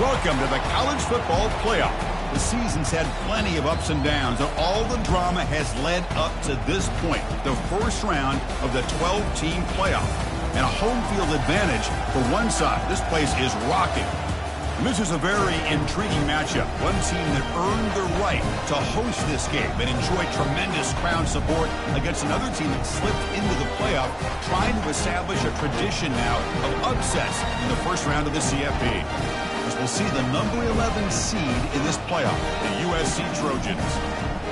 Welcome to the college football playoff. The season's had plenty of ups and downs, and all the drama has led up to this point, the first round of the 12-team playoff. And a home field advantage for one side. This place is rocking. And this is a very intriguing matchup. One team that earned the right to host this game and enjoy tremendous crowd support against another team that slipped into the playoff, trying to establish a tradition now of upsets in the first round of the CFB. As we'll see the number 11 seed in this playoff, the USC Trojans,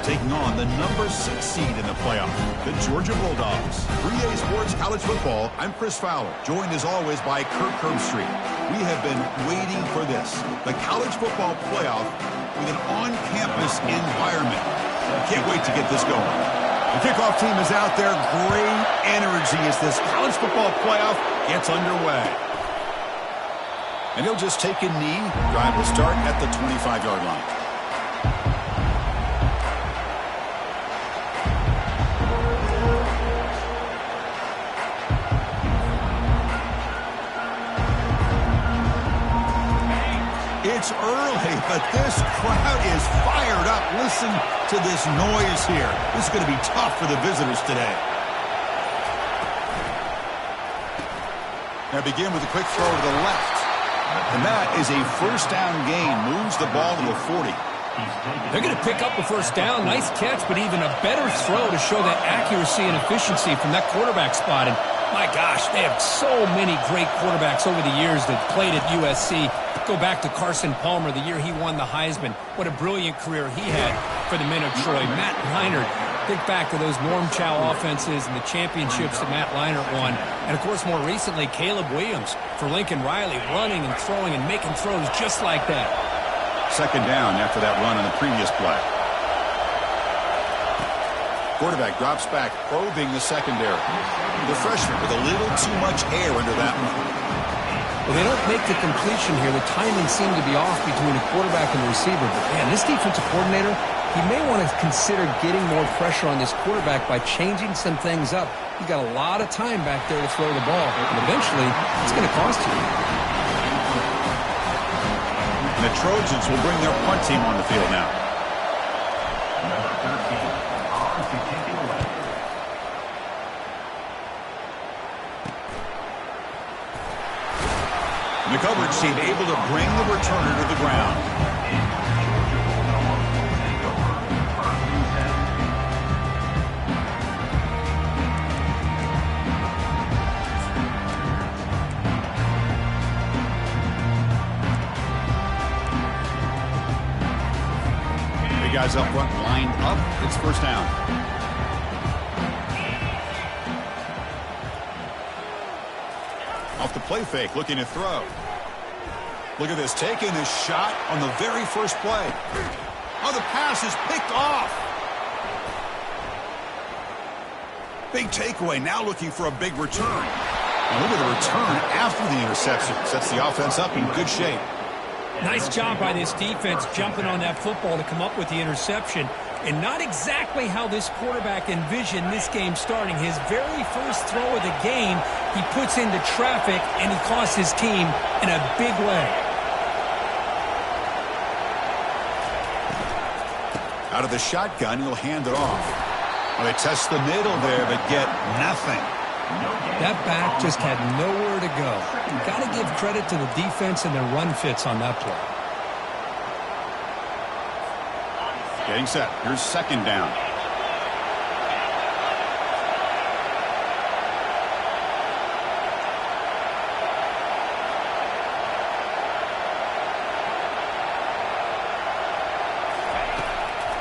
taking on the number 6 seed in the playoff, the Georgia Bulldogs. 3A Sports College Football, I'm Chris Fowler, joined as always by Kirk Herbstreit. We have been waiting for this, the college football playoff with an on-campus environment. Can't wait to get this going. The kickoff team is out there. Great energy as this college football playoff gets underway. And he'll just take a knee. Drive will start at the 25-yard line. It's early, but this crowd is fired up. Listen to this noise here. This is going to be tough for the visitors today. Now begin with a quick throw to the left. And that is a first down gain. Moves the ball to the 40. They're going to pick up a first down. Nice catch, but even a better throw to show that accuracy and efficiency from that quarterback spot. And my gosh, they have so many great quarterbacks over the years that played at USC. Go back to Carson Palmer, the year he won the Heisman. What a brilliant career he had for the men of Troy. Matt Leinart. Think back to those Norm Chow offenses and the championships that Matt Leinart won. And, of course, more recently, Caleb Williams for Lincoln Riley, running and throwing and making throws just like that. Second down after that run on the previous play. Quarterback drops back, probing the secondary. The freshman with a little too much air under that one. Well, they don't make the completion here. The timing seemed to be off between the quarterback and the receiver. But, man, this defensive coordinator, he may want to consider getting more pressure on this quarterback by changing some things up. He's got a lot of time back there to throw the ball, and eventually it's going to cost you. And the Trojans will bring their punt team on the field now. And the coverage team able to bring the returner to the ground. Guys up front lined up. It's first down. Off the play fake, looking to throw. Look at this, taking a shot on the very first play. Oh, the pass is picked off. Big takeaway, now looking for a big return. And look at the return after the interception. Sets the offense up in good shape. Nice job by this defense jumping on that football to come up with the interception. And not exactly how this quarterback envisioned this game starting. His very first throw of the game, he puts into traffic, and he costs his team in a big way. Out of the shotgun, he'll hand it off. Well, they test the middle there, but get nothing. That back just had nowhere to go. Got to give credit to the defense and their run fits on that play. Getting set. Here's second down.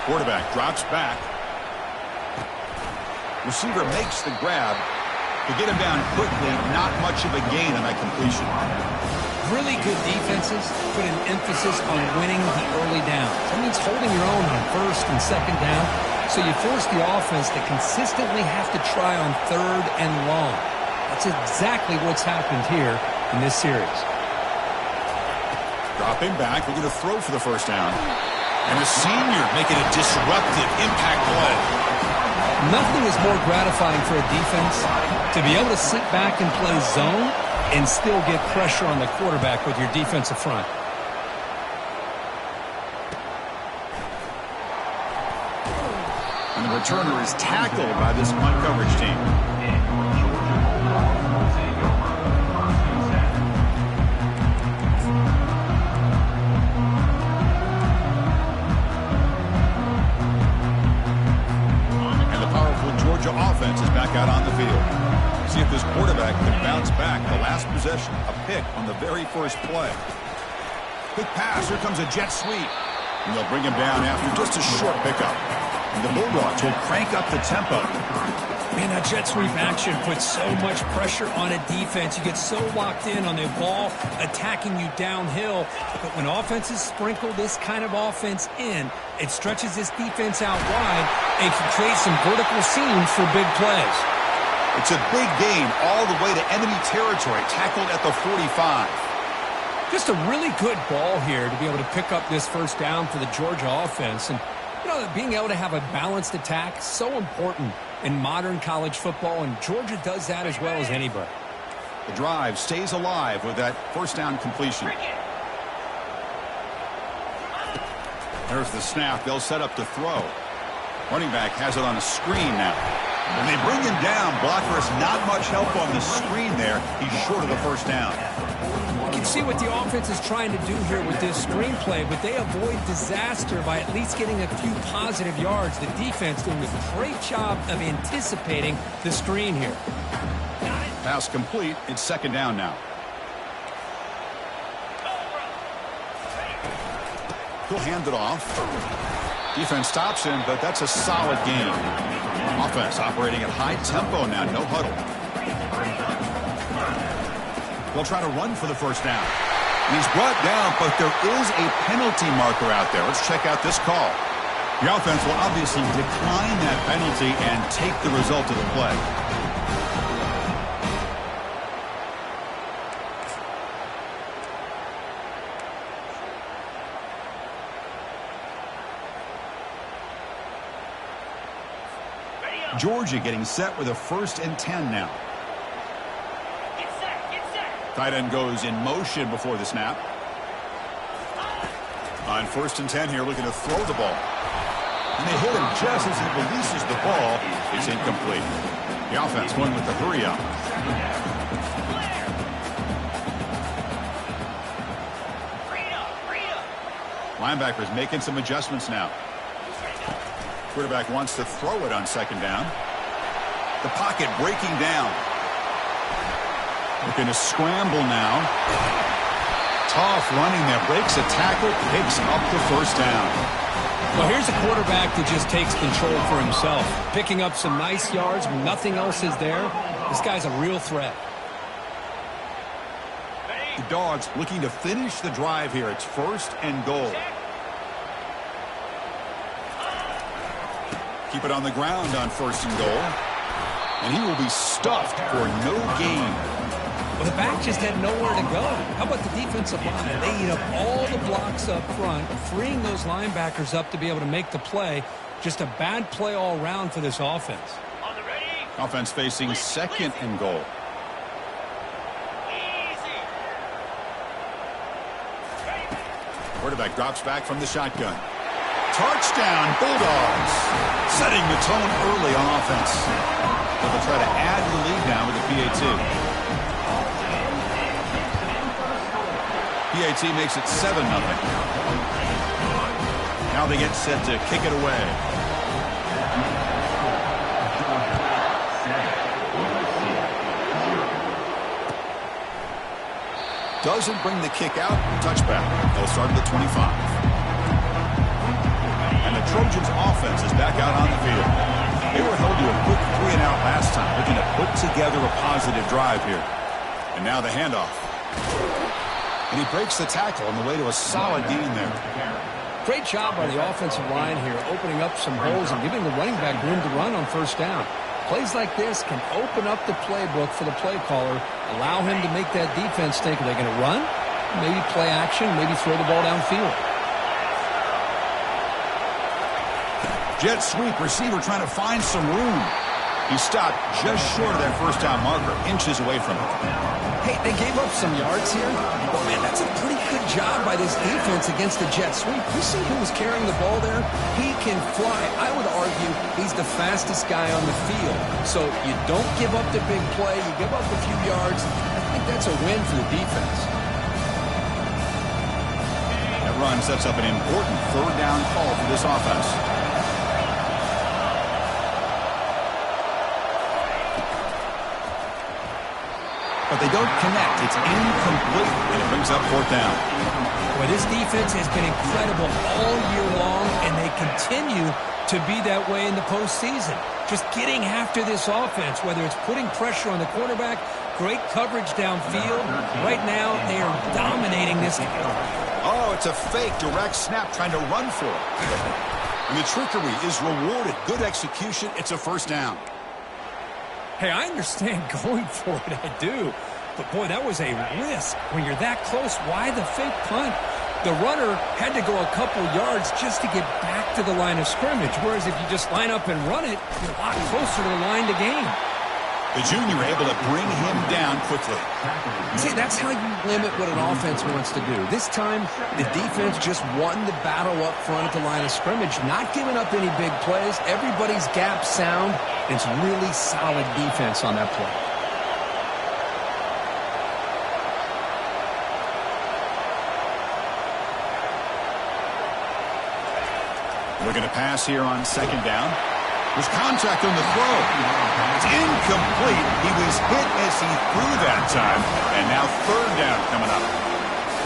Quarterback drops back. Receiver makes the grab. To get him down quickly, not much of a gain on that completion. Really good defenses put an emphasis on winning the early downs. That means holding your own on first and second down, so you force the offense to consistently have to try on third and long. That's exactly what's happened here in this series. Dropping back, we're going to throw for the first down. And a senior making a disruptive impact play. Nothing is more gratifying for a defense to be able to sit back and play zone and still get pressure on the quarterback with your defensive front. returner is tackled by this punt coverage team. And the powerful Georgia offense is back out on the field. See if this quarterback can bounce back. The last possession, a pick on the very first play. Quick pass. Here comes a jet sweep. And they'll bring him down after just a short pickup. And the Bulldogs will crank up the tempo. Man, that jet sweep action puts so much pressure on a defense. You get so locked in on the ball attacking you downhill. But when offenses sprinkle this kind of offense in, it stretches this defense out wide and can create some vertical seams for big plays. It's a big gain all the way to enemy territory, tackled at the 45. Just a really good ball here to be able to pick up this first down for the Georgia offense. And, you know, being able to have a balanced attack is so important in modern college football, and Georgia does that as well as anybody. The drive stays alive with that first down completion. There's the snap. They'll set up to throw. Running back has it on a screen now. When they bring him down, blockers not much help on the screen there. He's short of the first down. You can see what the offense is trying to do here with this screenplay, but they avoid disaster by at least getting a few positive yards. The defense doing a great job of anticipating the screen here. Pass complete. It's second down now. He'll hand it off. Defense stops him, but that's a solid game. Offense operating at high tempo now. No huddle. They'll try to run for the first down. And he's brought down, but there is a penalty marker out there. Let's check out this call. The offense will obviously decline that penalty and take the result of the play. Georgia getting set with a 1st and 10 now. Tight end goes in motion before the snap. On 1st and 10 here, looking to throw the ball. And they hit him just as he releases the ball. It's incomplete. The offense going with the hurry up. Linebackers making some adjustments now. Quarterback wants to throw it on second down. The pocket breaking down. Looking to scramble now. Tough running there. Breaks a tackle. Picks up the first down. Well, here's a quarterback that just takes control for himself. Picking up some nice yards when nothing else is there. This guy's a real threat. The Dogs looking to finish the drive here. It's 1st and goal. Keep it on the ground on 1st and goal. And he will be stuffed for no gain. Well, the back just had nowhere to go. How about the defensive line? They eat up all the blocks up front, freeing those linebackers up to be able to make the play. Just a bad play all around for this offense. Offense facing 2nd and goal. Quarterback drops back from the shotgun. Touchdown, Bulldogs. Setting the tone early on offense. They'll try to add to the lead now with the PAT. PAT makes it 7-0. Now they get set to kick it away. Doesn't bring the kick out. Touchback. They'll start at the 25. And the Trojans offense is back out on the field. They were held to a quick 3-and-out last time, looking to put together a positive drive here. And now the handoff. And he breaks the tackle on the way to a solid gain there. Great job by the offensive line here, opening up some holes and giving the running back room to run on 1st down. Plays like this can open up the playbook for the play caller, allow him to make that defense think, are they going to run? Maybe play action, maybe throw the ball downfield. Jet sweep, receiver trying to find some room. He stopped just short of that first down marker, inches away from it. Hey, they gave up some yards here, but man, that's a pretty good job by this defense against the jet sweep. You see who was carrying the ball there? He can fly. I would argue he's the fastest guy on the field. So you don't give up the big play. You give up a few yards. I think that's a win for the defense. That run sets up an important third down call for this offense. But they don't connect. It's incomplete, and it brings up fourth down. Boy, this defense has been incredible all year long, and they continue to be that way in the postseason. Just getting after this offense, whether it's putting pressure on the quarterback, great coverage downfield. Right now, they are dominating this game. Oh, it's a fake direct snap trying to run for it. And the trickery is rewarded. Good execution. It's a first down. Hey, I understand going for it, I do. But, boy, that was a risk. When you're that close, why the fake punt? The runner had to go a couple yards just to get back to the line of scrimmage, whereas if you just line up and run it, you're a lot closer to the line to gain. The junior able to bring him down quickly. See, that's how you limit what an offense wants to do. This time, the defense just won the battle up front at the line of scrimmage, not giving up any big plays. Everybody's gap sound. It's really solid defense on that play. Looking to pass here on second down. There's contact on the throw. It's incomplete. He was hit as he threw that time. And now third down coming up.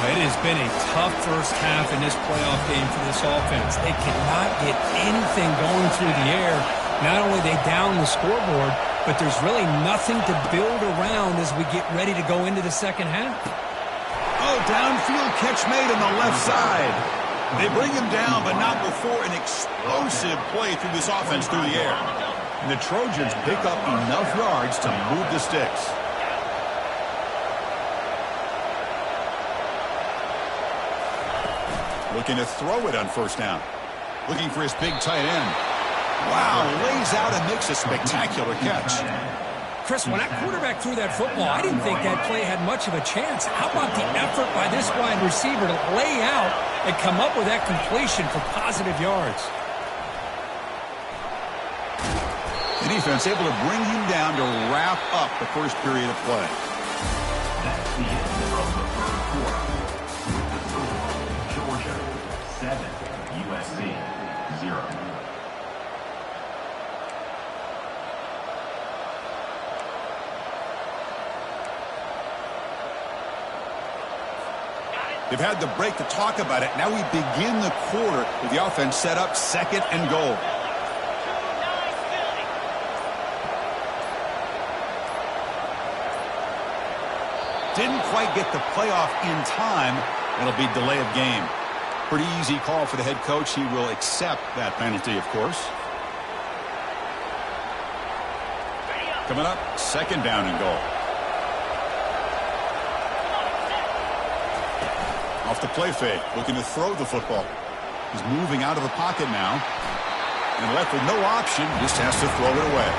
It has been a tough first half in this playoff game for this offense. They cannot get anything going through the air. Not only they down the scoreboard, but there's really nothing to build around as we get ready to go into the second half. Oh, downfield catch made on the left side. They bring him down, but not before an explosive play through this offense through the air. And the Trojans pick up enough yards to move the sticks. Looking to throw it on first down. Looking for his big tight end. Wow, lays out and makes a spectacular catch. Chris, when that quarterback threw that football, I didn't think that play had much of a chance. How about the effort by this wide receiver to lay out and come up with that completion for positive yards? The defense able to bring him down to wrap up the first period of play. That's the end of the third quarter. Georgia 7, USC 0. They've had the break to talk about it. Now we begin the quarter with the offense set up second and goal. Didn't quite get the playoff in time. It'll be delay of game. Pretty easy call for the head coach. He will accept that penalty, of course. Coming up, second down and goal. Off the play fake, looking to throw the football. He's moving out of the pocket now. And left with no option, just has to throw it away.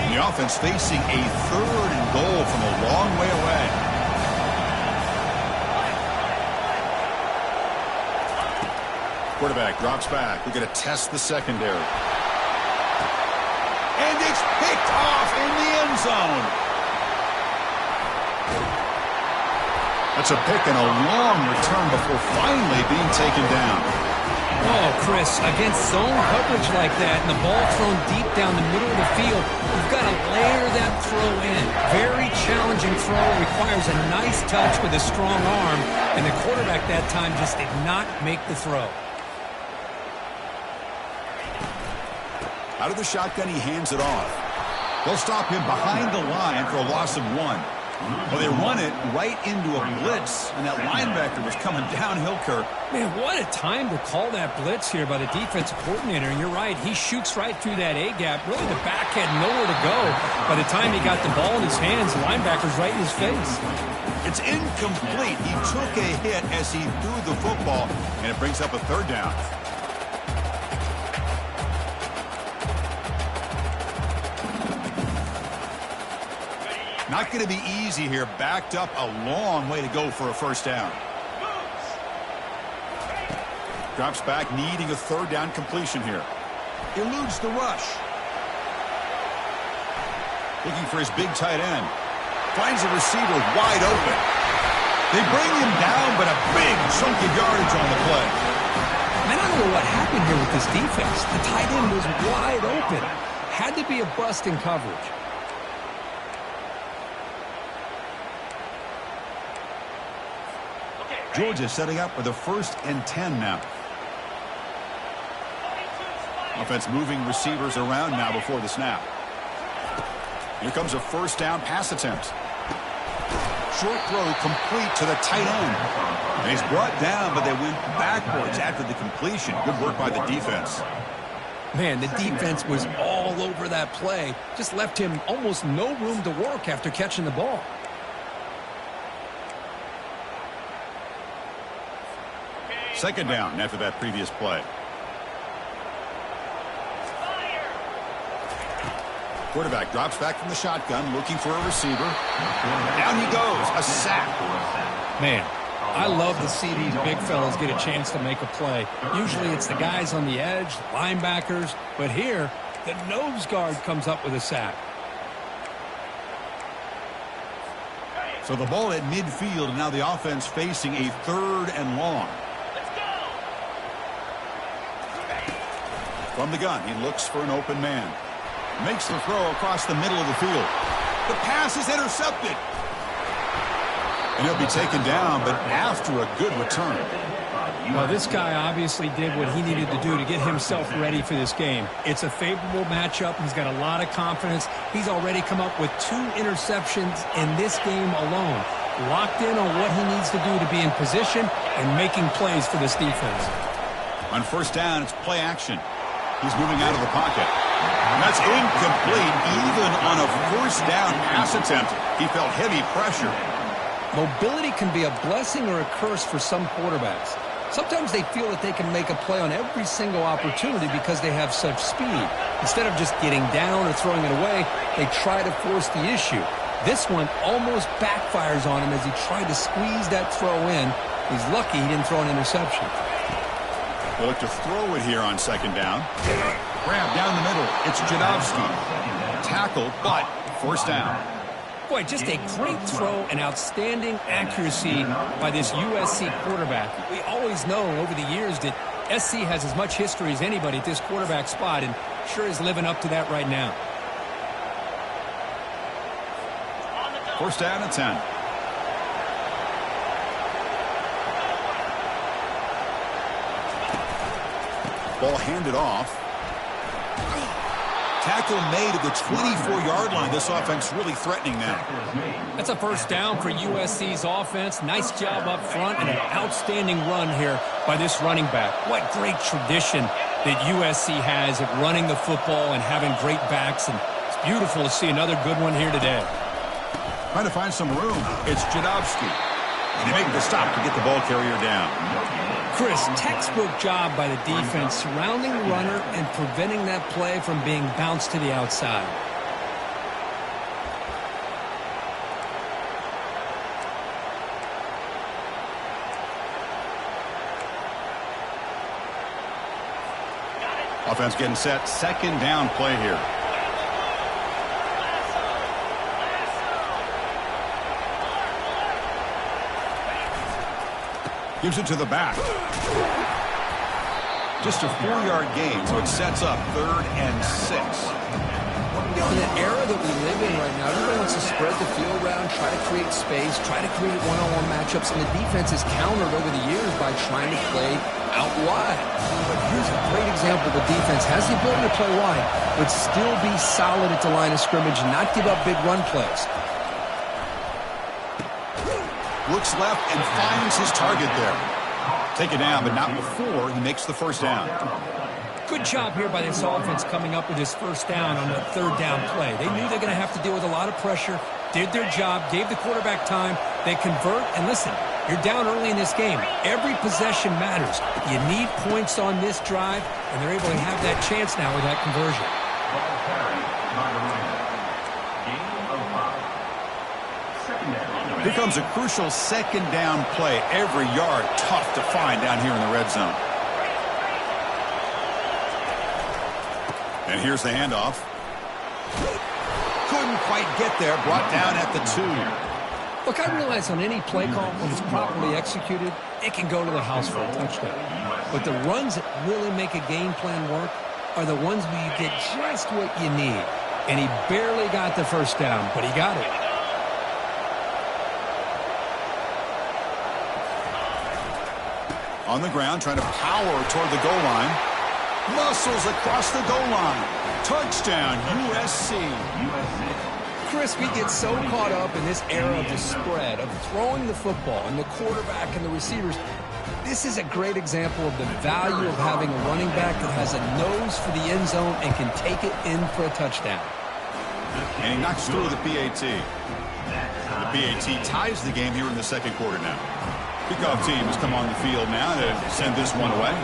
And the offense facing a third and goal from a long way away. Quarterback drops back. We're going to test the secondary. And it's picked off in the end zone. That's a pick and a long return before finally being taken down. Oh, Chris, against zone coverage like that and the ball thrown deep down the middle of the field, you've got to layer that throw in. Very challenging throw, requires a nice touch with a strong arm, and the quarterback that time just did not make the throw. Out of the shotgun, he hands it off. They'll stop him behind the line for a loss of 1. Well, they run it right into a blitz, and that linebacker was coming downhill, Kirk. Man, what a time to call that blitz here by the defensive coordinator. And you're right, he shoots right through that A-gap. Really, the back had nowhere to go. By the time he got the ball in his hands, the linebacker's right in his face. It's incomplete. He took a hit as he threw the football, and it brings up a third down. Not going to be easy here. Backed up a long way to go for a first down. Drops back, needing a third down completion here. Eludes the rush. Looking for his big tight end. Finds a receiver wide open. They bring him down, but a big chunk of yardage on the play. Man, I don't know what happened here with this defense. The tight end was wide open. Had to be a bust in coverage. Georgia setting up with a 1st and 10 now. Offense moving receivers around now before the snap. Here comes a first down pass attempt. Short throw complete to the tight end. And he's brought down, but they went backwards after the completion. Good work by the defense. Man, the defense was all over that play. Just left him almost no room to work after catching the ball. Second down after that previous play. Quarterback drops back from the shotgun, looking for a receiver. Down he goes, a sack. Man, I love to see these big fellas get a chance to make a play. Usually it's the guys on the edge, linebackers, but here, the nose guard comes up with a sack. So the ball at midfield, and now the offense facing a 3rd and long. From the gun, he looks for an open man. Makes the throw across the middle of the field. The pass is intercepted. And he'll be taken down, but after a good return. Well, this guy obviously did what he needed to do to get himself ready for this game. It's a favorable matchup. He's got a lot of confidence. He's already come up with 2 interceptions in this game alone. Locked in on what he needs to do to be in position and making plays for this defense. On first down, it's play action. He's moving out of the pocket. And that's incomplete. Even on a first down pass attempt, he felt heavy pressure. Mobility can be a blessing or a curse for some quarterbacks. Sometimes they feel that they can make a play on every single opportunity because they have such speed. Instead of just getting down or throwing it away, they try to force the issue. This one almost backfires on him as he tried to squeeze that throw in. He's lucky he didn't throw an interception. They look to throw it here on second down. Grab down the middle. It's Jadovsky. Tackle, but first down. Boy, just a great throw and outstanding accuracy by this USC quarterback. We always know over the years that SC has as much history as anybody at this quarterback spot, and sure is living up to that right now. First down and 10. Ball handed off. Tackle made at the 24-yard line. This offense really threatening now. That's a first down for USC's offense. Nice job up front and an outstanding run here by this running back. What great tradition that USC has of running the football and having great backs. And it's beautiful to see another good one here today. Trying to find some room. It's Jadovsky. And they make the stop to get the ball carrier down. Chris, textbook job by the defense surrounding the runner and preventing that play from being bounced to the outside. Offense getting set. Second down play here. Gives it to the back. Just a 4-yard gain, so it sets up 3rd and 6. In an era that we live in right now, everybody wants to spread the field around, try to create space, try to create one-on-one matchups, and the defense is countered over the years by trying to play out wide. But here's a great example. The defense has the ability to play wide, but still be solid at the line of scrimmage and not give up big run plays. looks left and finds his target there. Take it down, but not before he makes the first down. Good job here by this offense coming up with his first down on the third down play. They knew they're going to have to deal with a lot of pressure, did their job, gave the quarterback time. They convert, and listen, you're down early in this game. Every possession matters. You need points on this drive, and they're able to have that chance now with that conversion. Here comes a crucial second down play. Every yard tough to find down here in the red zone. And here's the handoff. Couldn't quite get there. Brought down at the 2. Look, I realize on any play call, when it's properly executed, it can go to the house for a touchdown. But the runs that really make a game plan work are the ones where you get just what you need. And he barely got the first down, but he got it. On the ground, trying to power toward the goal line. Muscles across the goal line. Touchdown, USC. Chris, we get so caught up in this era of the spread, of throwing the football, and the quarterback and the receivers. This is a great example of the value of having a running back that has a nose for the end zone and can take it in for a touchdown. And he knocks through the PAT. The PAT ties the game here in the second quarter now. Kickoff team has come on the field now to send this one away.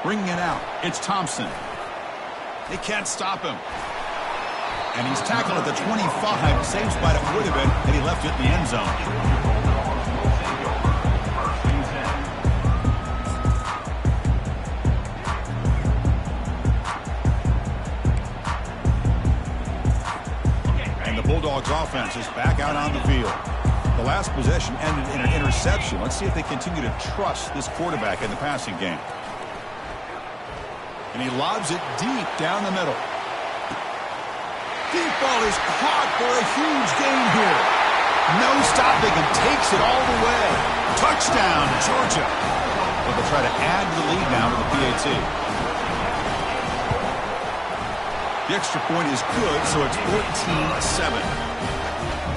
Bringing it out, it's Thompson. They can't stop him. And he's tackled at the 25. Same spot it would have been had he left it in the end zone. And the Bulldogs offense is back out on the field. The last possession ended in an interception. Let's see if they continue to trust this quarterback in the passing game. And he lobs it deep down the middle. Deep ball is caught for a huge gain here. No stopping him. Takes it all the way. Touchdown, Georgia. But they'll try to add to the lead now to the PAT. The extra point is good, so it's 14-7.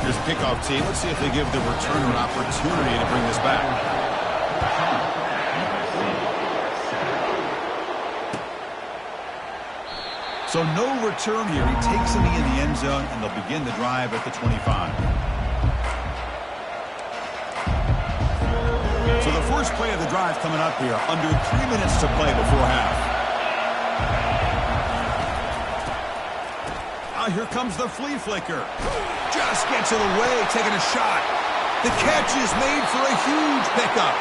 Here's the kickoff team. Let's see if they give the returner an opportunity to bring this back. So no return here. He takes it in the end zone, and they'll begin the drive at the 25. So the first play of the drive coming up here. Under 3 minutes to play before half. Now here comes the flea flicker. Just gets it away, taking a shot. The catch is made for a huge pickup.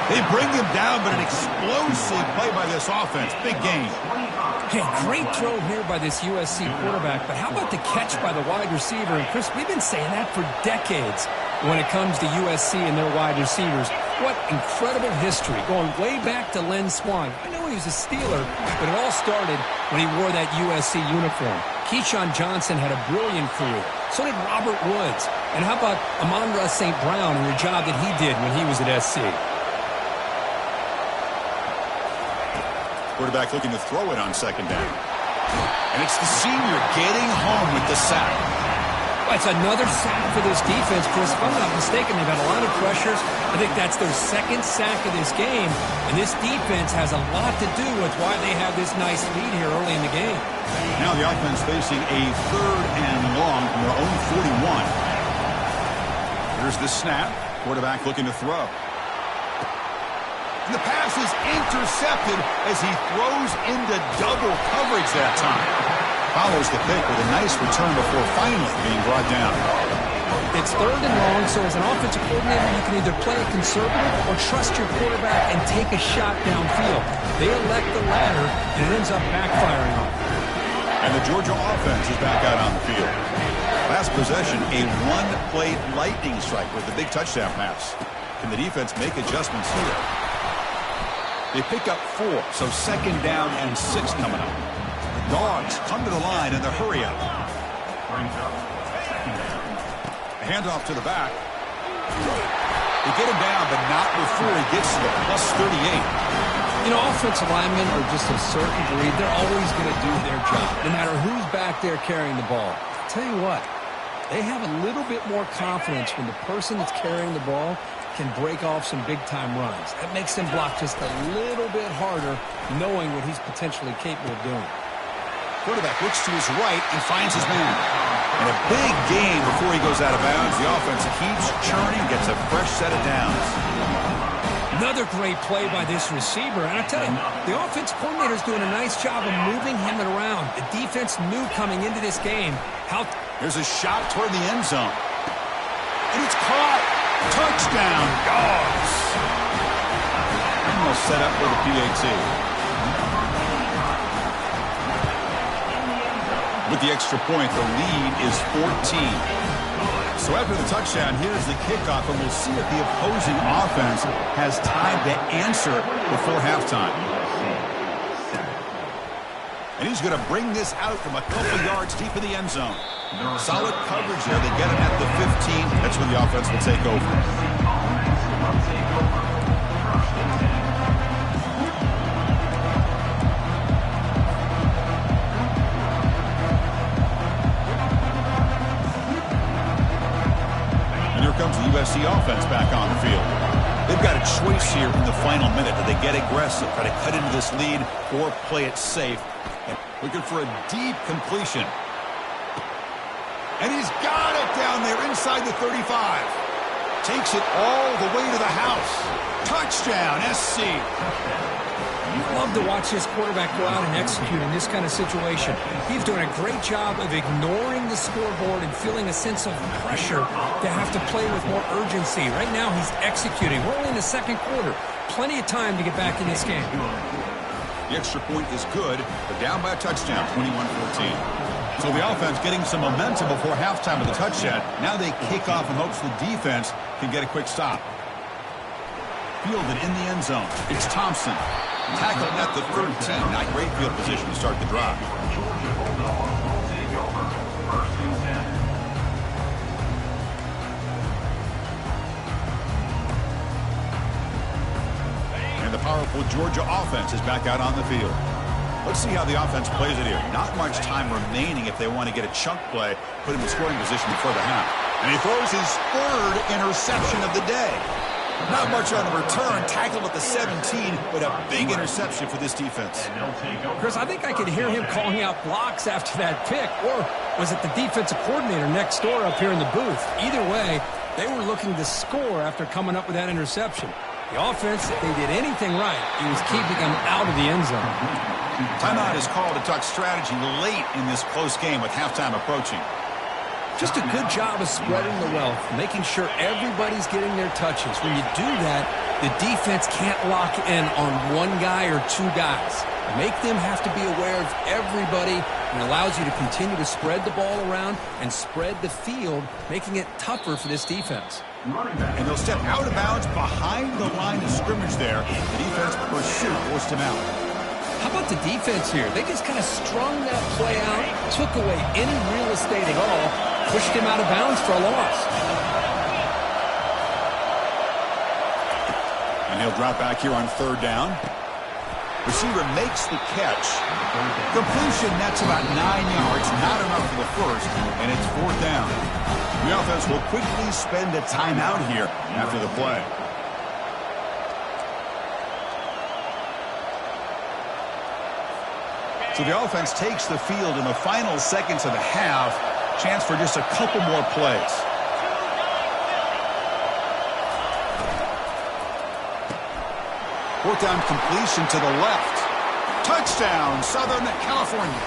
They bring him down, but an explosive play by this offense. Big gain. Hey, great throw here by this USC quarterback, but how about the catch by the wide receiver? And Chris, we've been saying that for decades when it comes to USC and their wide receivers. What incredible history, going way back to Len Swan. I know he was a Steeler, but it all started when he wore that USC uniform. Keyshawn Johnson had a brilliant career. So did Robert Woods. And how about Amon-Ra St. Brown and the job that he did when he was at SC? Quarterback looking to throw it on second down. And it's the senior getting home with the sack. Well, it's another sack for this defense, Chris. If I'm not mistaken, they've had a lot of pressures. I think that's their second sack of this game. And this defense has a lot to do with why they have this nice lead here early in the game. Now the offense facing a 3rd and long from their own 41. Here's the snap. Quarterback looking to throw. And the pass is intercepted as he throws into double coverage that time. Follows the pick with a nice return before finally being brought down. It's 3rd and long, so as an offensive coordinator, you can either play it conservative or trust your quarterback and take a shot downfield. They elect the latter, and it ends up backfiring on them. And the Georgia offense is back out on the field. Last possession, a one-play lightning strike with the big touchdown pass. Can the defense make adjustments here? They pick up 4, so second down and 6 coming up. The Dogs come to the line in the hurry up. A handoff to the back. They get him down, but not before he gets to the +38. You know, offensive linemen are just a certain breed. They're always going to do their job, no matter who's back there carrying the ball. I'll tell you what, they have a little bit more confidence when the person that's carrying the ball can break off some big-time runs. That makes them block just a little bit harder, knowing what he's potentially capable of doing. Quarterback looks to his right and finds his man. And a big gain before he goes out of bounds. The offense keeps churning, gets a fresh set of downs. Another great play by this receiver. And I tell you, the offense coordinator is doing a nice job of moving him around. The defense knew coming into this game how... There's a shot toward the end zone. And it's caught. Touchdown, Dogs. Almost set up for the PAT. With the extra point, the lead is 14. So after the touchdown, here's the kickoff, and we'll see if the opposing offense has time to answer before halftime. And he's going to bring this out from a couple yards deep in the end zone. Solid coverage there. They get him at the 15. That's when the offense will take over. And here comes the USC offense back on the field. They've got a choice here in the final minute. Do they get aggressive, try to cut into this lead, or play it safe? And looking for a deep completion. And he's got it down there inside the 35. Takes it all the way to the house. Touchdown, SC. You love to watch this quarterback go out and execute in this kind of situation. He's doing a great job of ignoring the scoreboard and feeling a sense of pressure to have to play with more urgency. Right now, he's executing. We're only in the second quarter. Plenty of time to get back in this game. The extra point is good. They're down by a touchdown, 21-14. So the offense getting some momentum before halftime with the touchdown. Now they kick off in hopes the defense can get a quick stop. Fielded in the end zone. It's Thompson. Tackled at the 13. Not great field position to start the drive. And the powerful Georgia offense is back out on the field. Let's see how the offense plays it here. Not much time remaining if they want to get a chunk play, put him in scoring position before the half. And he throws his third interception of the day. Not much on the return. Tackled at the 17, but a big interception for this defense. Chris, I think I could hear him calling out blocks after that pick. Or was it the defensive coordinator next door up here in the booth? Either way, they were looking to score after coming up with that interception. The offense, if they did anything right, it was keeping them out of the end zone. Timeout is called to talk strategy late in this close game with halftime approaching. Just a good job of spreading the wealth, making sure everybody's getting their touches. When you do that, the defense can't lock in on one guy or two guys. Make them have to be aware of everybody, and allows you to continue to spread the ball around and spread the field, making it tougher for this defense. And they'll step out of bounds behind the line of scrimmage there. The defense pursuit forced him out. How about the defense here? They just kind of strung that play out, took away any real estate at all, pushed him out of bounds for a loss. And he'll drop back here on third down. Receiver makes the catch. Completion, that's about 9 yards. Not enough for the first, and it's fourth down. The offense will quickly spend a timeout here after the play. So the offense takes the field in the final seconds of the half. Chance for just a couple more plays. Fourth down completion to the left. Touchdown, Southern California.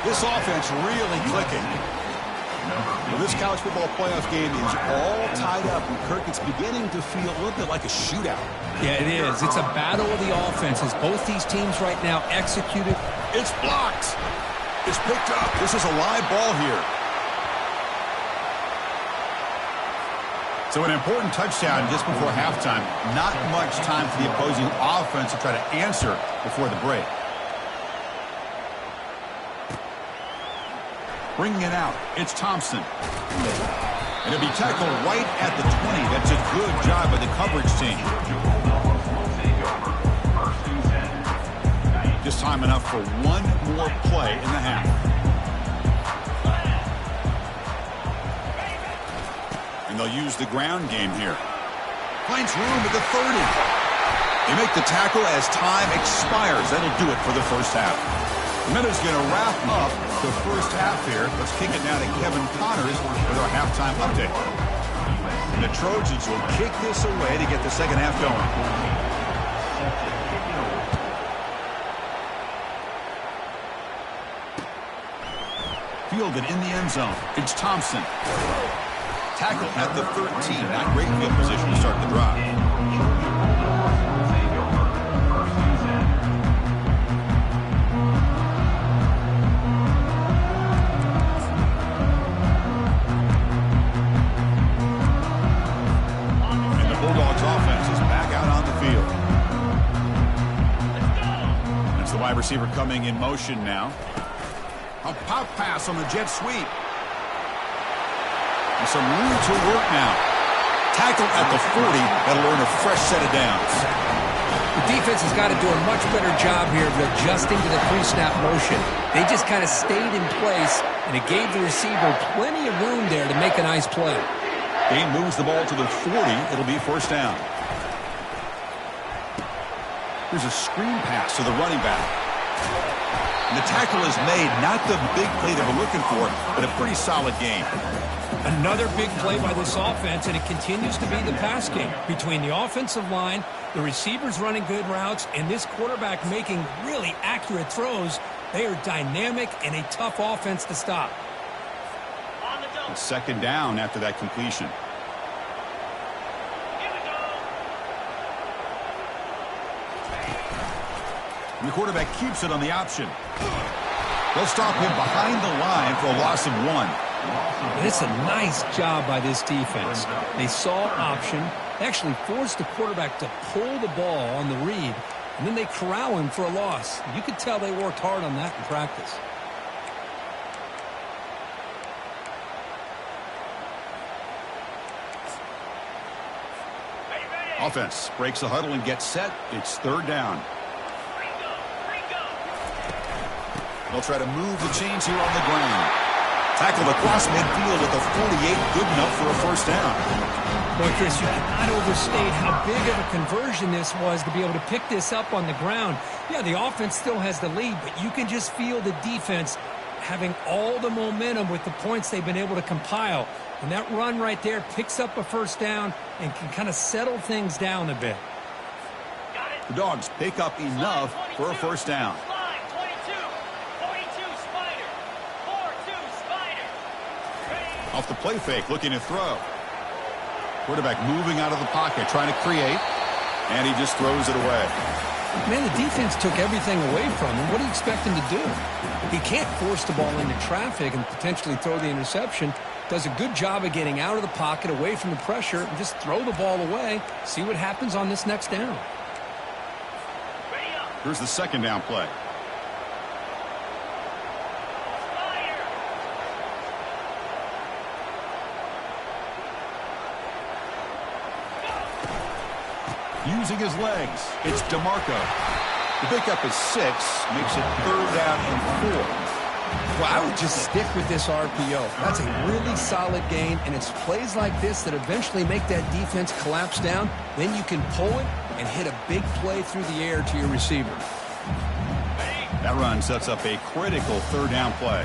This offense really clicking. Well, this college football playoff game is all tied up, and Kirk, it's beginning to feel a little bit like a shootout. Yeah, it is. It's a battle of the offenses. Both these teams right now executed. It's blocked. It's picked up. This is a live ball here. So an important touchdown just before halftime. Not much time for the opposing offense to try to answer before the break. Bringing it out, it's Thompson. And it'll be tackled right at the 20. That's a good job by the coverage team. Just time enough for one more play in the half. And they'll use the ground game here. Finds room at the 30. They make the tackle as time expires. That'll do it for the first half. The Minnows going to wrap up the first half here. Let's kick it now to Kevin Connors with our halftime update. And the Trojans will kick this away to get the second half going. Fielded in the end zone. It's Thompson. Tackle at the 13. Not great field position to start the drive. Wide receiver coming in motion now. A pop pass on the jet sweep. And some room to work now. Tackle at the 40. That'll earn a fresh set of downs. The defense has got to do a much better job here of adjusting to the pre-snap motion. They just kind of stayed in place, and it gave the receiver plenty of room there to make a nice play. Dane moves the ball to the 40. It'll be first down. Here's a screen pass to the running back. And the tackle is made. Not the big play they were looking for, but a pretty solid game. Another big play by this offense, and it continues to be the pass game. Between the offensive line, the receivers running good routes, and this quarterback making really accurate throws, they are dynamic and a tough offense to stop. A second down after that completion. And the quarterback keeps it on the option. They'll stop him behind the line for a loss of 1. And it's a nice job by this defense. They saw option, actually forced the quarterback to pull the ball on the read, and then they corral him for a loss. You could tell they worked hard on that in practice. Offense breaks the huddle and gets set. It's third down. They'll try to move the chains here on the ground. Tackle across midfield at the 48. Good enough for a first down. Boy, Chris, you cannot overstate how big of a conversion this was to be able to pick this up on the ground. Yeah, the offense still has the lead, but you can just feel the defense having all the momentum with the points they've been able to compile. And that run right there picks up a first down and can kind of settle things down a bit. The Dogs pick up enough for a first down. Off the play fake, looking to throw. Quarterback moving out of the pocket, trying to create, and he just throws it away. Man, the defense took everything away from him. What do you expect him to do? He can't force the ball into traffic and potentially throw the interception. Does a good job of getting out of the pocket, away from the pressure, and just throw the ball away. See what happens on this next down. Here's the second down play. Using his legs, it's DeMarco. The pickup is 6, makes it third down and 4. Well, I would just stick with this RPO. That's a really solid gain, and it's plays like this that eventually make that defense collapse down. Then you can pull it and hit a big play through the air to your receiver. That run sets up a critical third down play.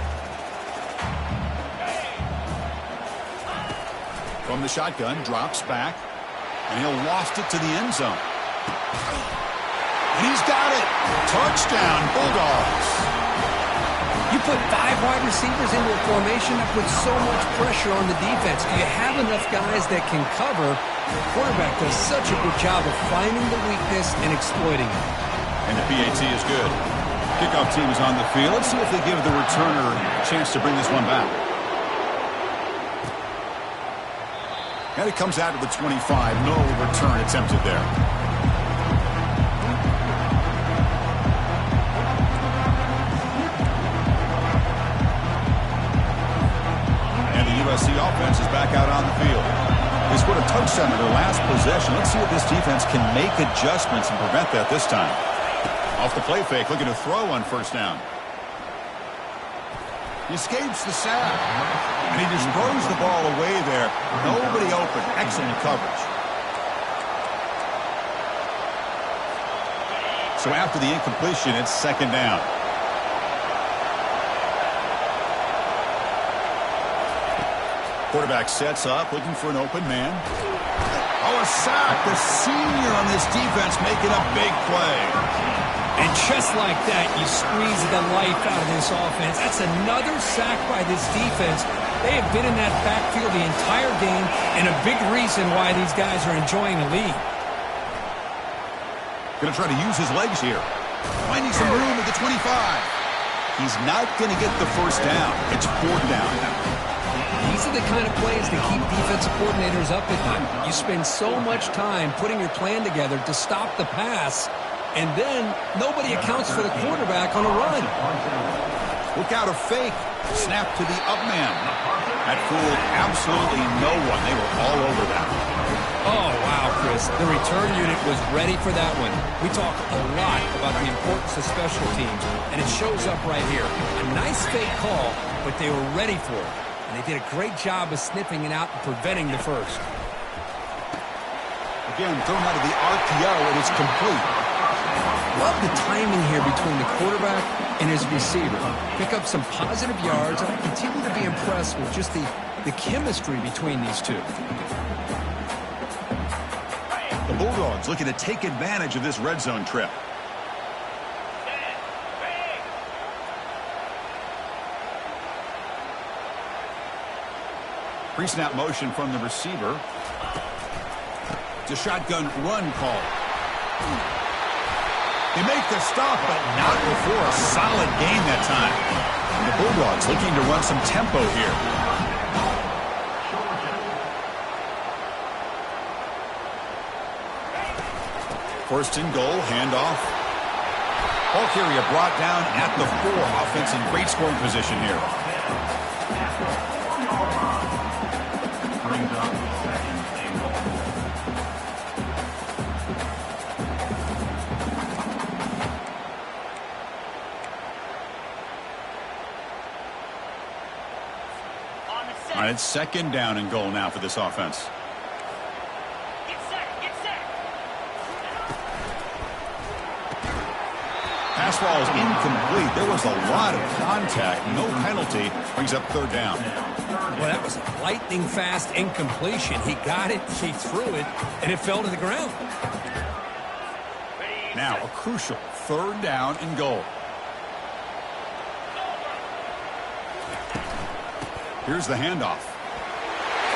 From the shotgun, drops back. And he'll loft it to the end zone. He's got it. Touchdown, Bulldogs. You put 5 wide receivers into a formation that puts so much pressure on the defense. Do you have enough guys that can cover? The quarterback does such a good job of finding the weakness and exploiting it. And the PAT is good. Kickoff team is on the field. Let's see if they give the returner a chance to bring this one back. And it comes out to the 25. No return attempted there. And the USC offense is back out on the field. They scored a touchdown in their last possession. Let's see if this defense can make adjustments and prevent that this time. Off the play fake, looking to throw on first down. He escapes the sack. And he just throws the ball away there. Nobody open. Excellent coverage. So after the incompletion, it's second down. Quarterback sets up, looking for an open man. Oh, a sack. The senior on this defense making a big play. And just like that, you squeeze the life out of this offense. That's another sack by this defense. They have been in that backfield the entire game, and a big reason why these guys are enjoying the lead. Going to try to use his legs here. Finding some room at the 25. He's not going to get the first down. It's fourth down. These are the kind of plays that keep defensive coordinators up at night. You spend so much time putting your plan together to stop the pass, and then nobody accounts for the quarterback on a run. Look out, a fake. Snap to the up man. That fooled absolutely no one. They were all over that. Oh, wow, Chris. The return unit was ready for that one. We talk a lot about the importance of special teams, and it shows up right here. A nice fake call, but they were ready for it. And they did a great job of sniffing it out and preventing the first. Again, thrown out of the RPO, and it's complete. Love the timing here between the quarterback and his receiver. Pick up some positive yards, and I continue to be impressed with just the chemistry between these two. The Bulldogs looking to take advantage of this red zone trip. Pre-snap motion from the receiver. It's a shotgun run call. They make the stop, but not before a solid gain that time. And the Bulldogs looking to run some tempo here. First and goal, handoff. Ball carrier brought down at the 4. Offense in great scoring position here. Brings up second and goal. All right, it's second down and goal now for this offense. Pass ball is incomplete. There was a lot of contact. No penalty. Brings up third down. Well, that was a lightning-fast incompletion. He got it, he threw it, and it fell to the ground. Now a crucial third down and goal. Here's the handoff.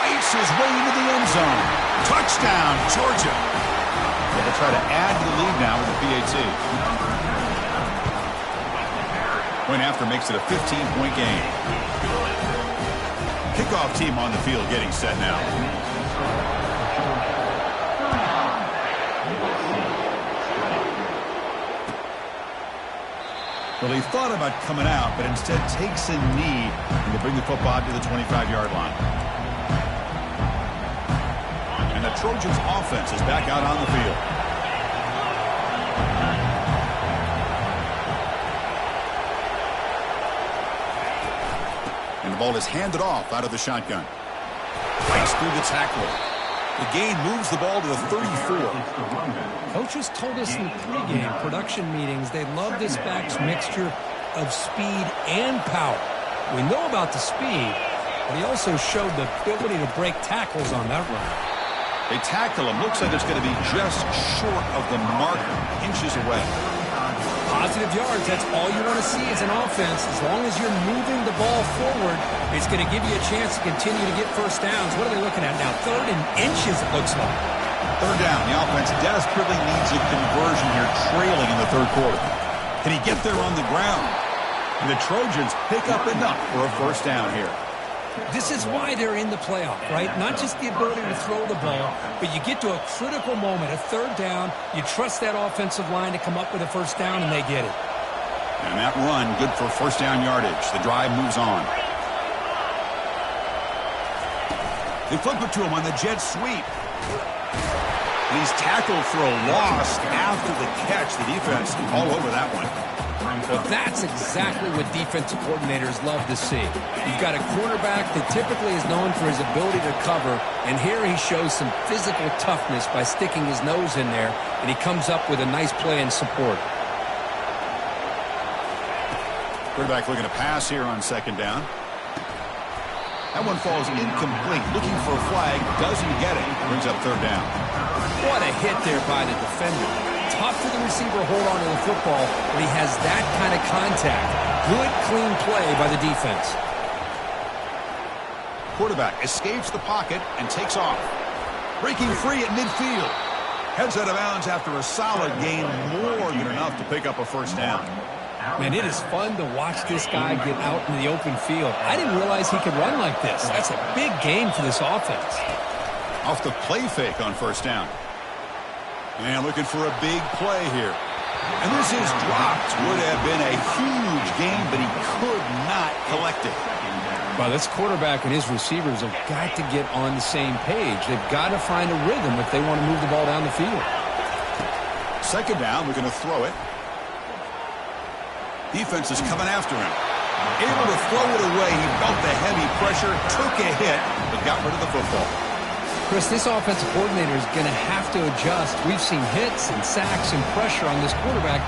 Fights his way into the end zone. Touchdown, Georgia. They'll try to add to the lead now with the PAT. Point after makes it a 15-point game. Kickoff team on the field getting set now. Well, he thought about coming out, but instead takes a knee and to bring the football to the 25-yard line. And the Trojans offense is back out on the field. And the ball is handed off out of the shotgun. Fights through the tackle. The gain moves the ball to the 34. Coaches told us in the pregame production meetings they love this back's mixture of speed and power. We know about the speed, but he also showed the ability to break tackles on that run. They tackle him. Looks like it's going to be just short of the marker, inches away. Positive yards, that's all you want to see as an offense. As long as you're moving the ball forward, it's going to give you a chance to continue to get first downs. What are they looking at now? Third and inches, it looks like. Third down. The offense desperately needs a conversion here, trailing in the third quarter. Can he get there on the ground? And the Trojans pick up enough for a first down here. This is why they're in the playoff, right? Not just the ability to throw the ball, but you get to a critical moment, a third down. You trust that offensive line to come up with a first down, and they get it. And that run, good for first down yardage. The drive moves on. They flip it to him on the jet sweep. And he's tackled for a loss after the catch. The defense all over that one. Well, that's exactly what defensive coordinators love to see. You've got a quarterback that typically is known for his ability to cover, and here he shows some physical toughness by sticking his nose in there, and he comes up with a nice play in support. Quarterback looking to pass here on second down. That one falls incomplete. Looking for a flag, doesn't get it. Brings up third down. What a hit there by the defender. Tough for the receiver to hold on to the football when he has that kind of contact. Good, clean play by the defense. Quarterback escapes the pocket and takes off. Breaking free at midfield. Heads out of bounds after a solid gain, more than enough to pick up a first down. Man, it is fun to watch this guy get out in the open field. I didn't realize he could run like this. That's a big gain for this offense. Off the play fake on first down. And looking for a big play here. And this is dropped. Would have been a huge gain, but he could not collect it. Well, this quarterback and his receivers have got to get on the same page. They've got to find a rhythm if they want to move the ball down the field. Second down, we're going to throw it. Defense is coming after him. Able to throw it away. He felt the heavy pressure, took a hit, but got rid of the football. Chris, this offensive coordinator is going to have to adjust. We've seen hits and sacks and pressure on this quarterback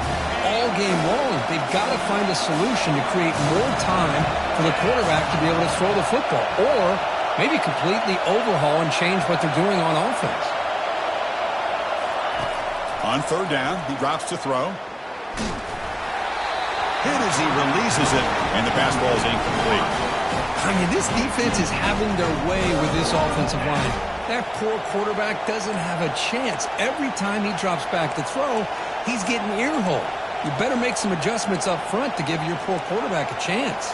all game long. They've got to find a solution to create more time for the quarterback to be able to throw the football, or maybe completely overhaul and change what they're doing on offense. On third down, he drops to throw. Hit as he releases it, and the pass ball is incomplete. I mean, this defense is having their way with this offensive line. That poor quarterback doesn't have a chance. Every time he drops back to throw, he's getting earholed. You better make some adjustments up front to give your poor quarterback a chance.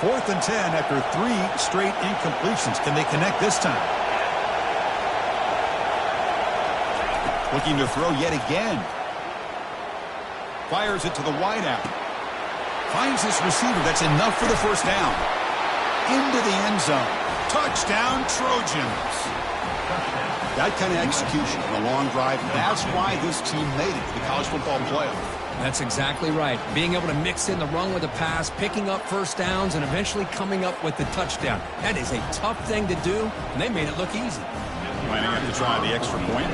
4th and 10 after 3 straight incompletions. Can they connect this time? Looking to throw yet again. Fires it to the wideout. Finds this receiver. That's enough for the first down. Into the end zone. Touchdown, Trojans. That kind of execution on a long drive, that's why this team made it to the college football playoff. That's exactly right. Being able to mix in the run with the pass, picking up first downs, and eventually coming up with the touchdown. That is a tough thing to do, and they made it look easy. Lining up to try the extra point.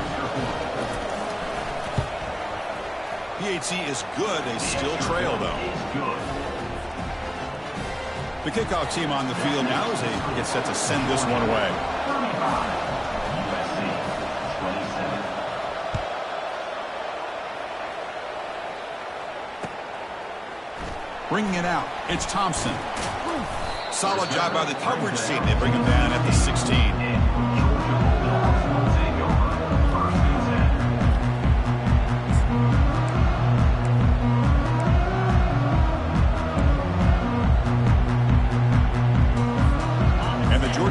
PHC is good. They still trail, though. The kickoff team on the field now as they get set to send this one away. Bringing it out, it's Thompson. Solid job by the coverage team. They bring him down at the 16.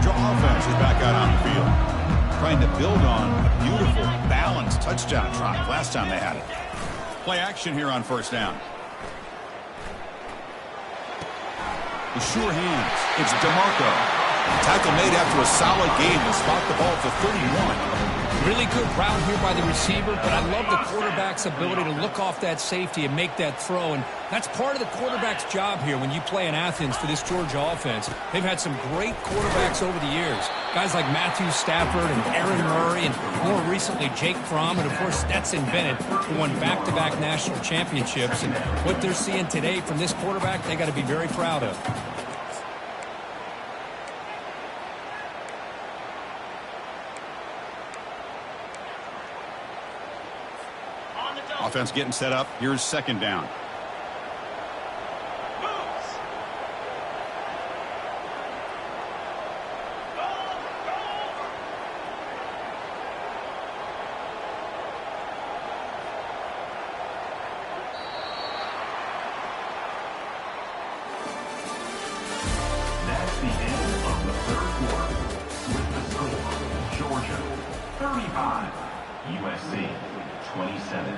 Offense is back out on the field, trying to build on a beautiful, balanced touchdown drive last time they had it. Play action here on first down. The sure hands. It's DeMarco. Tackle made after a solid game to spot the ball for 31. Really good route here by the receiver, but I love the quarterback's ability to look off that safety and make that throw, and that's part of the quarterback's job here when you play in Athens for this Georgia offense. They've had some great quarterbacks over the years. Guys like Matthew Stafford and Aaron Murray, and more recently Jake Fromm, and of course Stetson Bennett, who won back-to-back national championships. And what they're seeing today from this quarterback, they got to be very proud of. Offense getting set up. Here's second down. That's the end of the third quarter. With the score, Georgia 35, USC 27.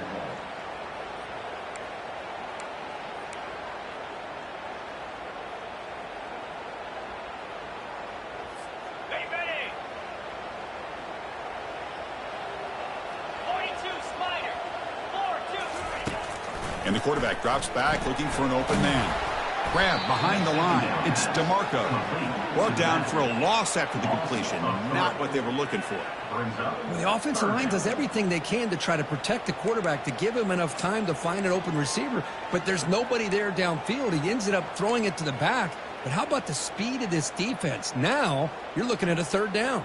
And the quarterback drops back looking for an open man. Grab behind the line. It's DeMarco. Brought down for a loss after the completion. Not what they were looking for. Well, the offensive line does everything they can to try to protect the quarterback, to give him enough time to find an open receiver. But there's nobody there downfield. He ends up throwing it to the back. But how about the speed of this defense? Now you're looking at a third down.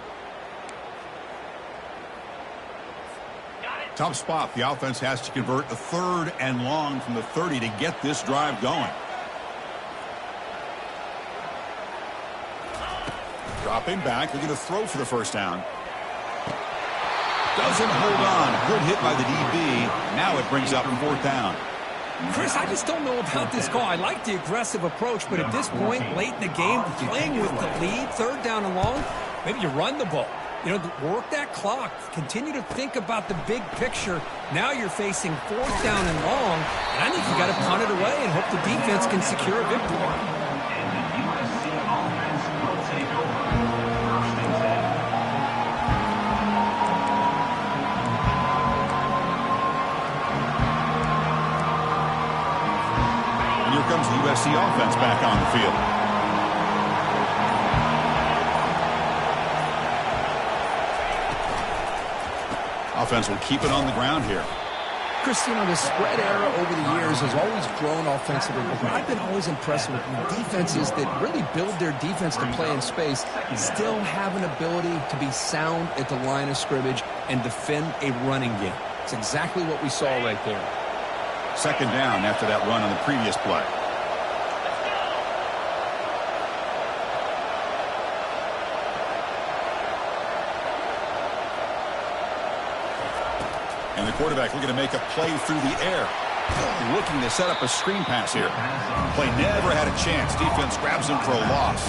Tough spot. The offense has to convert a 3rd and long from the 30 to get this drive going. Dropping back, looking to throw for the first down. Doesn't hold on. Good hit by the DB. Now it brings up 4th down. Chris, I just don't know about this call. I like the aggressive approach, but at this point, late in the game, playing with the lead, 3rd down and long, maybe you run the ball. You know, work that clock. Continue to think about the big picture. Now you're facing 4th down and long, and I think you got to punt it away and hope the defense can secure a victory. Comes the USC offense back on the field. Offense will keep it on the ground here. Chris, you know, the spread era over the years has always grown offensively, but I've been always impressed with defenses that really build their defense to play in space, still have an ability to be sound at the line of scrimmage and defend a running game. It's exactly what we saw right there. 2nd down after that run on the previous play. And the quarterback looking to make a play through the air. Looking to set up a screen pass here. Play never had a chance. Defense grabs him for a loss.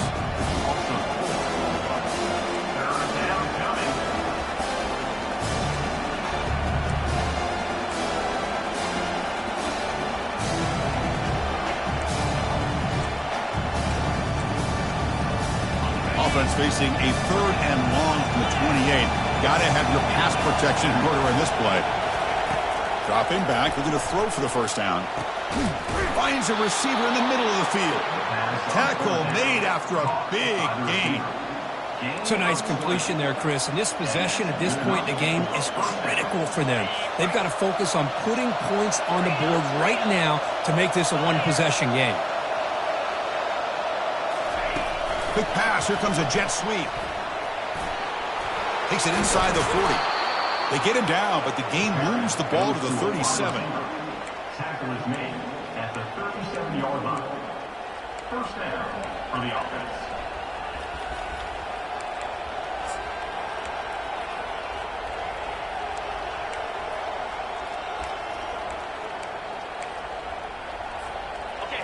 Offense facing a 3rd and long from the 28. Got to have your pass protection in order in this play. Dropping back, looking to throw for the first down. Finds a receiver in the middle of the field. Tackle made after a big gain. It's a nice completion there, Chris. And this possession at this point in the game is critical for them. They've got to focus on putting points on the board right now to make this a one-possession game. Quick pass. Here comes a jet sweep. Takes it inside the 40. They get him down, but the game moves the ball to the 37. Tackle is made at the 37-yard line. First down for the offense.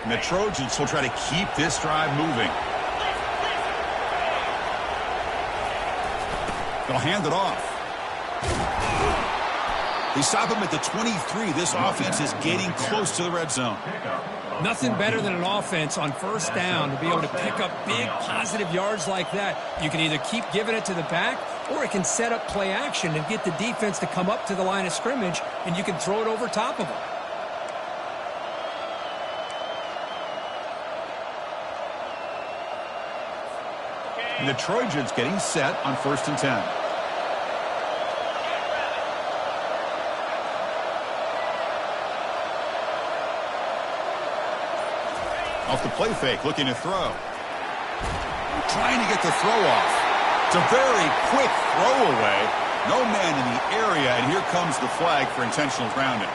And the Trojans will try to keep this drive moving. They'll hand it off. They stop him at the 23. This offense is getting close to the red zone. Nothing better than an offense on first down to be able to pick up big positive yards like that. You can either keep giving it to the back, or it can set up play action and get the defense to come up to the line of scrimmage, and you can throw it over top of them. And the Trojans getting set on 1st and 10. Off the play fake, looking to throw. Trying to get the throw off. It's a very quick throw away. No man in the area, and here comes the flag for intentional grounding.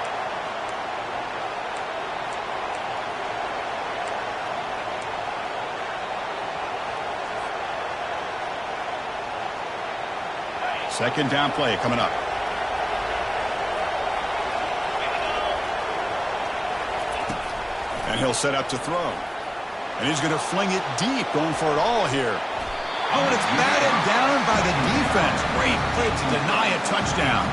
Second down play coming up. And he'll set up to throw. And he's going to fling it deep, going for it all here. Oh, and it's batted down by the defense. Great play to deny a touchdown.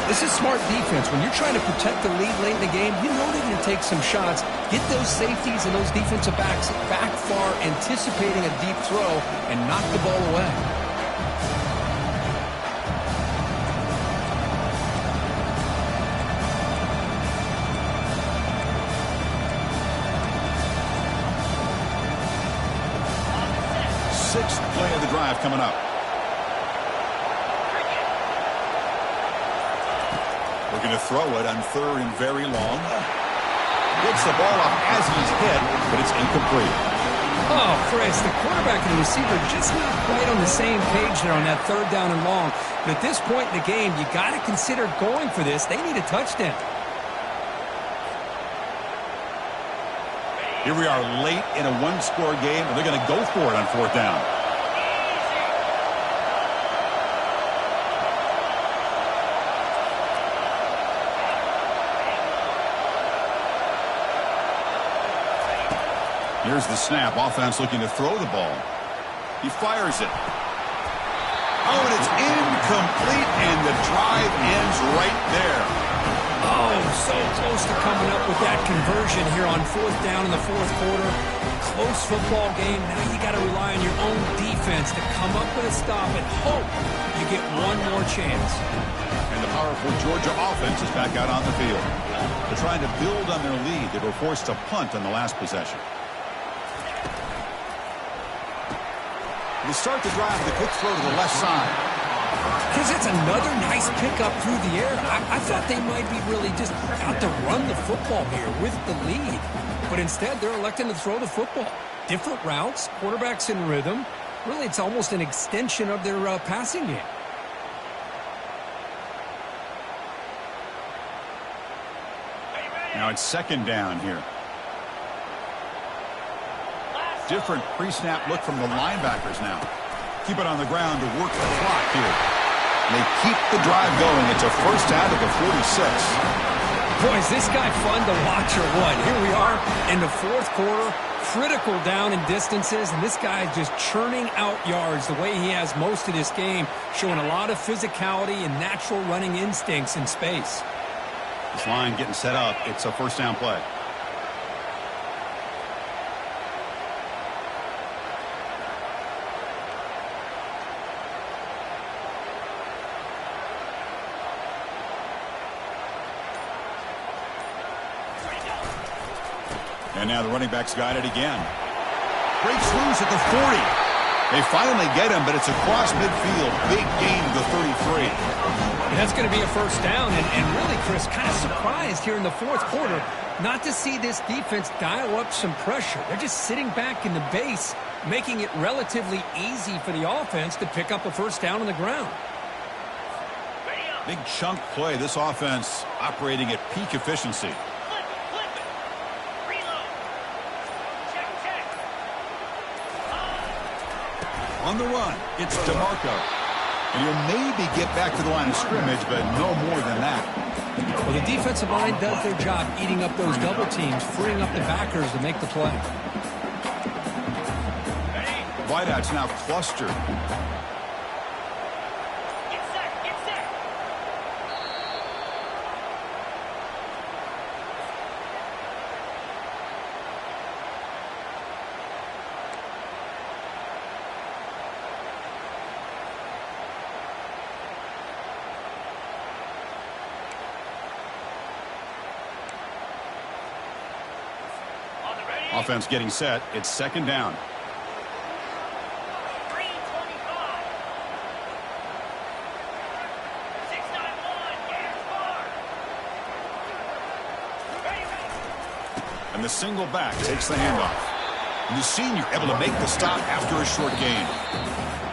This is smart defense. When you're trying to protect the lead late in the game, you know they're going to take some shots. Get those safeties and those defensive backs back far, anticipating a deep throw, and knock the ball away. sixth play of the drive coming up. Looking to throw it on third and very long. Gets the ball off as he's hit, but it's incomplete. Oh, Chris, the quarterback and the receiver just not quite on the same page there on that third down and long. But at this point in the game, you got to consider going for this. They need a touchdown. Here we are late in a one-score game, and they're going to go for it on fourth down. Here's the snap. Offense looking to throw the ball. He fires it. Oh, and it's incomplete, and the drive ends right there. Oh, so close to coming up with that conversion here on fourth down in the fourth quarter. Close football game. Now you got to rely on your own defense to come up with a stop and hope you get one more chance. And the powerful Georgia offense is back out on the field. They're trying to build on their lead. They were forced to punt on the last possession. They start the drive with a quick throw to the left side. Because it's another nice pickup through the air. I thought they might be really just out to run the football here with the lead. But instead, they're electing to throw the football. Different routes, quarterbacks in rhythm. Really, it's almost an extension of their passing game. Now it's second down here. Different pre-snap look from the linebackers now. Keep it on the ground to work the clock here. And they keep the drive going. It's a first out of the 46. Boy, is this guy fun to watch or what? Here we are in the fourth quarter. Critical down in distances, and this guy is just churning out yards the way he has most of this game, showing a lot of physicality and natural running instincts in space. This line getting set up. It's a first down play. And now the running back's got it again. Breaks loose at the 40. They finally get him, but it's across midfield. Big gain to the 33. And that's going to be a first down. And really, Chris, kind of surprised here in the fourth quarter not to see this defense dial up some pressure. They're just sitting back in the base, making it relatively easy for the offense to pick up a first down on the ground. Big chunk play. This offense operating at peak efficiency. On the run, it's DeMarco. And he'll maybe get back to the line of scrimmage, but no more than that. Well, the defensive line does their job eating up those double teams, freeing up the backers to make the play. Wideouts now clustered. Offense getting set. It's second down. And the single back takes the handoff. And the senior able to make the stop after a short gain.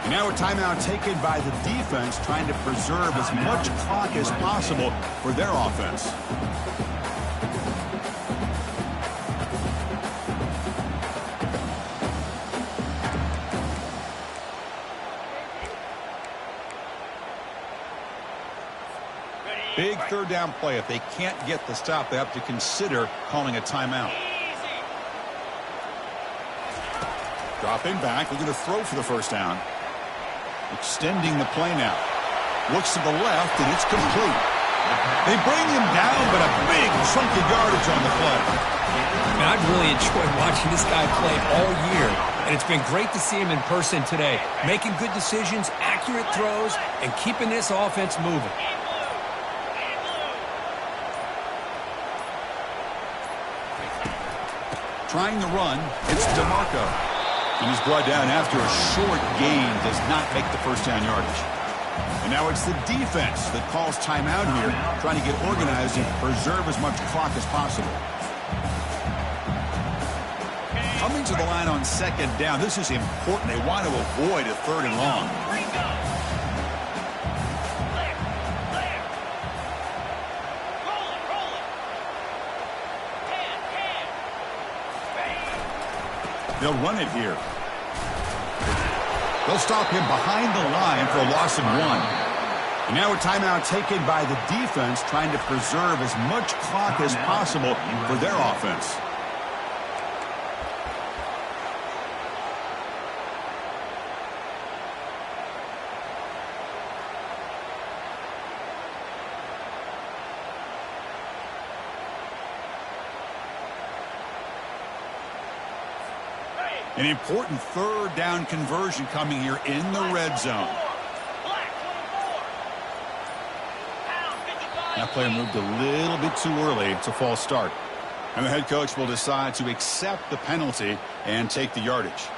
And now a timeout taken by the defense, trying to preserve as much clock as possible for their offense. Big third down play. If they can't get the stop, they have to consider calling a timeout. Dropping back, looking to throw for the first down. Extending the play now. Looks to the left, and it's complete. They bring him down, but a big chunk of yardage on the play. I've really enjoyed watching this guy play all year, and it's been great to see him in person today, making good decisions, accurate throws, and keeping this offense moving. Trying to run, it's DeMarco. And he's brought down after a short gain. Does not make the first down yardage. And now it's the defense that calls timeout here, trying to get organized and preserve as much clock as possible. Coming to the line on second down, this is important. They want to avoid a third and long. They'll run it here. They'll stop him behind the line for a loss of 1. And now a timeout taken by the defense, trying to preserve as much clock as possible for their offense. An important third down conversion coming here in the red zone. That player moved a little bit too early. It's a false start. And the head coach will decide to accept the penalty and take the yardage.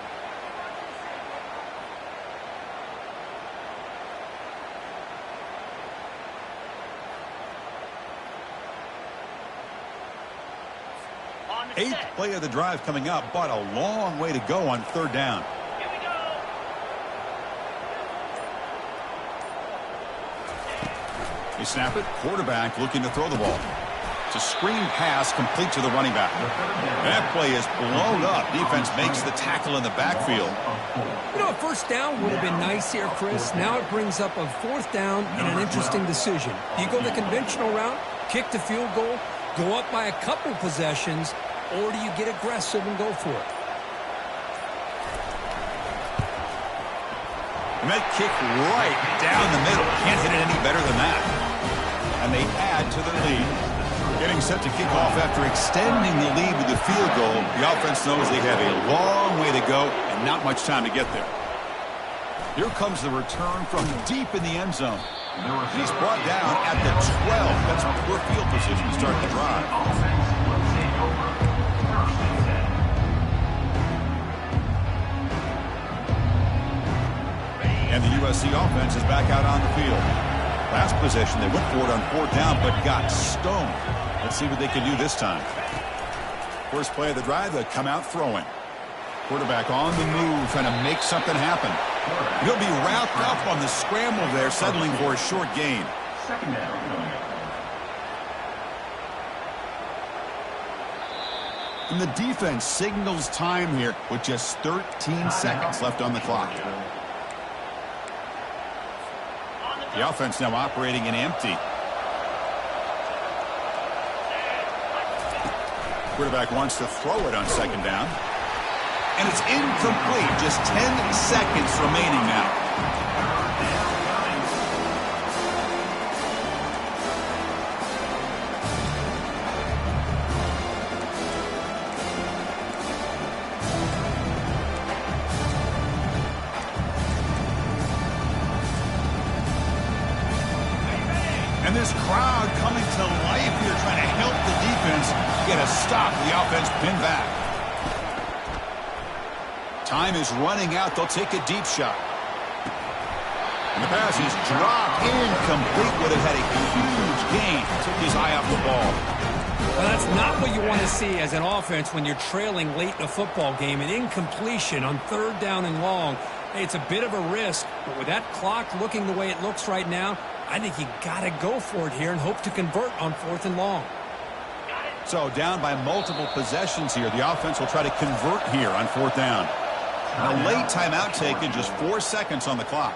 Eighth play of the drive coming up, but a long way to go on third down. Here we go. They snap it. Quarterback looking to throw the ball. It's a screen pass complete to the running back. That play is blown up. Defense makes the tackle in the backfield. You know, a first down would have been nice here, Chris. Now it brings up a fourth down and an interesting decision. Do you go the conventional route, kick the field goal, go up by a couple possessions, or do you get aggressive and go for it? And that kick right down the middle. Can't hit it any better than that. And they add to the lead. Getting set to kick off after extending the lead with the field goal. The offense knows they have a long way to go and not much time to get there. Here comes the return from deep in the end zone. And he's brought down at the 12. That's a poor field position to start the drive. And the USC offense is back out on the field. Last possession, they went for it on fourth down, but got stoned. Let's see what they can do this time. First play of the drive, they come out throwing. Quarterback on the move, trying to make something happen. He'll be wrapped up on the scramble there, settling for a short gain. Second down. And the defense signals time here with just 13 seconds left on the clock. The offense now operating in empty. Quarterback wants to throw it on second down. And it's incomplete. Just 10 seconds remaining now. And this crowd coming to life here, trying to help the defense get a stop. The offense pinned back. Time is running out. They'll take a deep shot. And the pass is dropped. Incomplete. Would have had a huge gain. Took his eye off the ball. Well, that's not what you want to see as an offense when you're trailing late in a football game. An incompletion on third down and long. Hey, it's a bit of a risk, but with that clock looking the way it looks right now, I think you got to go for it here and hope to convert on fourth and long. So down by multiple possessions here. The offense will try to convert here on fourth down. A late timeout taken, just 4 seconds on the clock.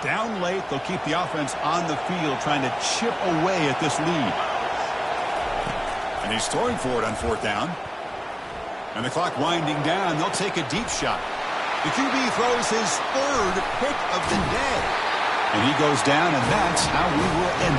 Down late, they'll keep the offense on the field, trying to chip away at this lead. And he's throwing for it on fourth down. And the clock winding down, they'll take a deep shot. The QB throws his third pick of the day. And he goes down, and that's how we will end